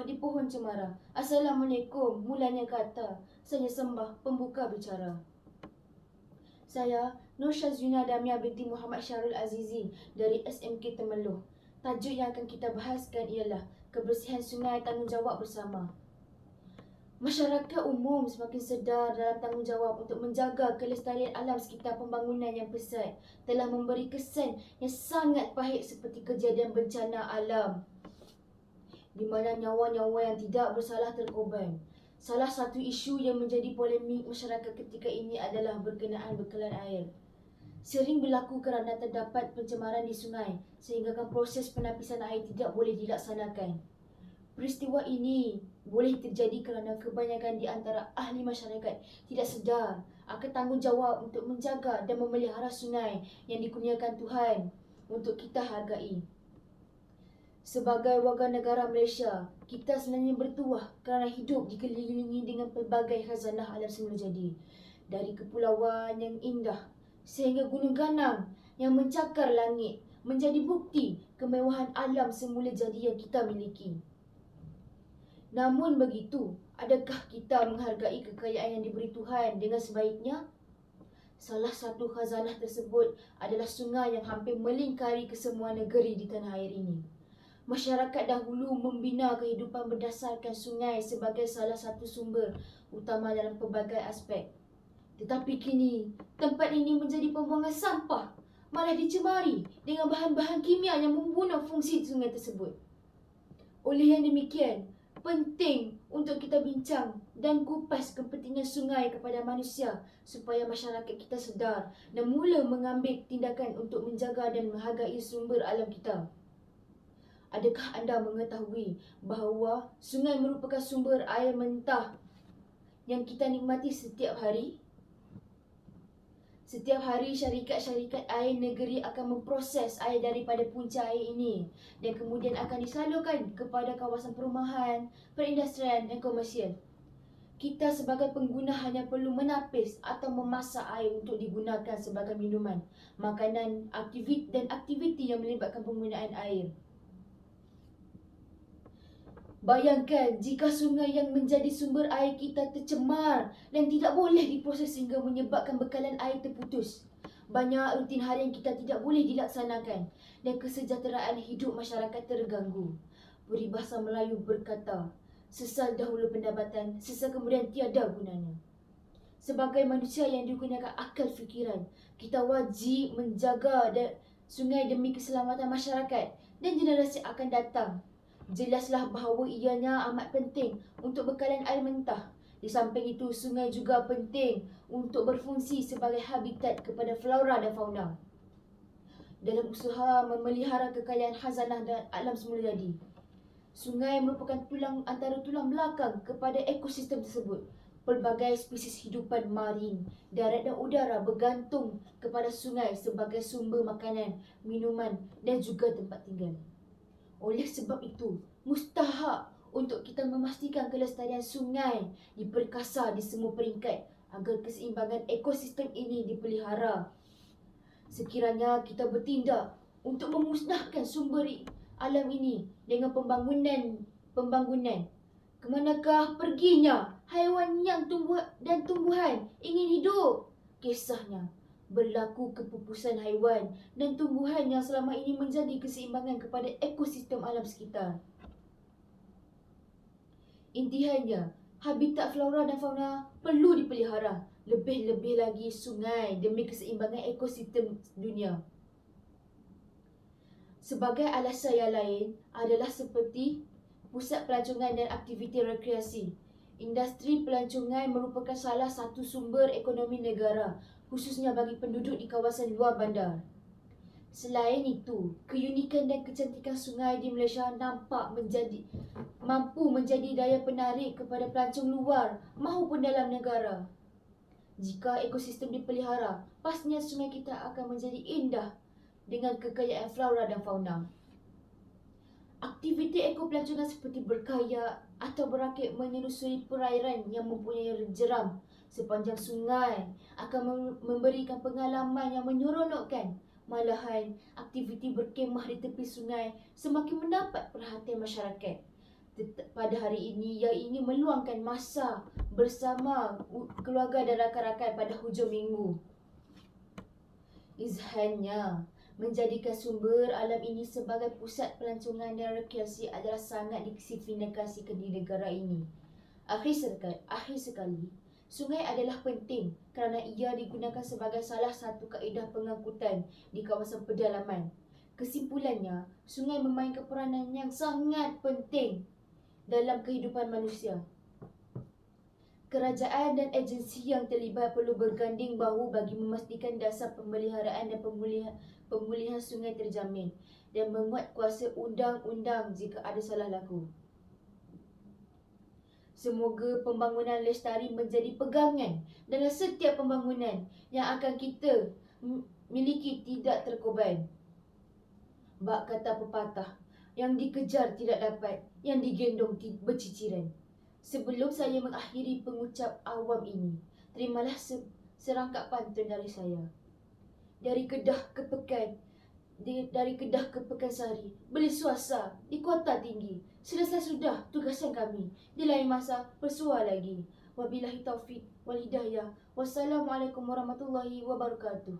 di pohon cemara. Assalamualaikum, mulanya kata. Saya sembah pembuka bicara. Saya Nur Syazwina Damia binti Muhammad Syarul Azizi dari SMK Temeloh. Tajuk yang akan kita bahaskan ialah kebersihan sungai, tanggungjawab bersama. Masyarakat umum semakin sedar dalam tanggungjawab untuk menjaga kelestarian alam sekitar pembangunan yang pesat telah memberi kesan yang sangat pahit seperti kejadian bencana alam di mana nyawa-nyawa yang tidak bersalah terkorban. Salah satu isu yang menjadi polemik masyarakat ketika ini adalah berkenaan bekalan air. Sering berlaku kerana terdapat pencemaran di sungai sehinggakan proses penapisan air tidak boleh dilaksanakan. Peristiwa ini boleh terjadi kerana kebanyakan di antara ahli masyarakat tidak sedar akan tanggungjawab untuk menjaga dan memelihara sungai yang dikurniakan Tuhan untuk kita hargai. Sebagai warga negara Malaysia, kita sebenarnya bertuah kerana hidup dikelilingi dengan pelbagai khazanah alam semula jadi. Dari kepulauan yang indah sehingga gunung ganang yang mencakar langit menjadi bukti kemewahan alam semula jadi yang kita miliki. Namun begitu, adakah kita menghargai kekayaan yang diberi Tuhan dengan sebaiknya? Salah satu khazanah tersebut adalah sungai yang hampir melingkari kesemua negeri di tanah air ini. Masyarakat dahulu membina kehidupan berdasarkan sungai sebagai salah satu sumber utama dalam pelbagai aspek. Tetapi kini, tempat ini menjadi pembuangan sampah, malah dicemari dengan bahan-bahan kimia yang membunuh fungsi sungai tersebut. Oleh yang demikian, penting untuk kita bincang dan kupas kepentingan sungai kepada manusia supaya masyarakat kita sedar dan mula mengambil tindakan untuk menjaga dan menghargai sumber alam kita. Adakah anda mengetahui bahawa sungai merupakan sumber air mentah yang kita nikmati setiap hari? Setiap hari syarikat-syarikat air negeri akan memproses air daripada punca air ini dan kemudian akan disalurkan kepada kawasan perumahan, perindustrian dan komersial. Kita sebagai pengguna hanya perlu menapis atau memasak air untuk digunakan sebagai minuman, makanan, aktiviti yang melibatkan penggunaan air. Bayangkan jika sungai yang menjadi sumber air kita tercemar dan tidak boleh diproses sehingga menyebabkan bekalan air terputus. Banyak rutin harian kita tidak boleh dilaksanakan dan kesejahteraan hidup masyarakat terganggu. Peribahasa Melayu berkata, sesal dahulu pendapatan, sesal kemudian tiada gunanya. Sebagai manusia yang dikurniakan akal fikiran, kita wajib menjaga sungai demi keselamatan masyarakat dan generasi akan datang. Jelaslah bahawa ianya amat penting untuk bekalan air mentah. Di samping itu, sungai juga penting untuk berfungsi sebagai habitat kepada flora dan fauna. Dalam usaha memelihara kekayaan khazanah dan alam semula jadi, sungai merupakan antara tulang belakang kepada ekosistem tersebut. Pelbagai spesies hidupan marin, darat dan udara bergantung kepada sungai sebagai sumber makanan, minuman dan juga tempat tinggal. Oleh sebab itu, mustahak untuk kita memastikan kelestarian sungai diperkasa di semua peringkat agar keseimbangan ekosistem ini dipelihara. Sekiranya kita bertindak untuk memusnahkan sumber alam ini dengan pembangunan, kemanakah perginya haiwan yang tumbuhan ingin hidup? Kisahnya berlaku kepupusan haiwan dan tumbuhan yang selama ini menjadi keseimbangan kepada ekosistem alam sekitar. Intihannya, habitat flora dan fauna perlu dipelihara, lebih-lebih lagi sungai demi keseimbangan ekosistem dunia. Sebagai alasan yang lain adalah seperti pusat pelancongan dan aktiviti rekreasi. Industri pelancongan merupakan salah satu sumber ekonomi negara, khususnya bagi penduduk di kawasan luar bandar. Selain itu, keunikan dan kecantikan sungai di Malaysia mampu menjadi daya penarik kepada pelancong luar maupun dalam negara. Jika ekosistem dipelihara, pastinya sungai kita akan menjadi indah dengan kekayaan flora dan fauna. Aktiviti ekopelancongan seperti berkayak atau berakit menyusuri perairan yang mempunyai jeram sepanjang sungai akan memberikan pengalaman yang menyeronokkan. Malahan, aktiviti berkemah di tepi sungai semakin mendapat perhatian masyarakat. pada hari ini yang ingin meluangkan masa bersama keluarga dan rakan-rakan pada hujung minggu. Izhannya, menjadikan sumber alam ini sebagai pusat pelancongan dan rekreasi adalah sangat disignifikasikan di negara ini. Akhir sekali, sungai adalah penting kerana ia digunakan sebagai salah satu kaedah pengangkutan di kawasan pedalaman. Kesimpulannya, sungai memainkan peranan yang sangat penting dalam kehidupan manusia. Kerajaan dan agensi yang terlibat perlu berganding bahu bagi memastikan dasar pemeliharaan dan pemulihan sungai terjamin dan menguat kuasa undang-undang jika ada salah laku. Semoga pembangunan lestari menjadi pegangan dalam setiap pembangunan yang akan kita miliki tidak terkorban. Bak kata pepatah, yang dikejar tidak dapat, yang digendong berciciran. Sebelum saya mengakhiri pengucap awam ini, terimalah serangkap pantun dari saya. Dari Kedah ke Pekansari, beli suasa di kota tinggi. Selesai sudah tugasan kami. Di lain masa bersua lagi. Wabillahi taufik wal hidayah. Wassalamualaikum warahmatullahi wabarakatuh.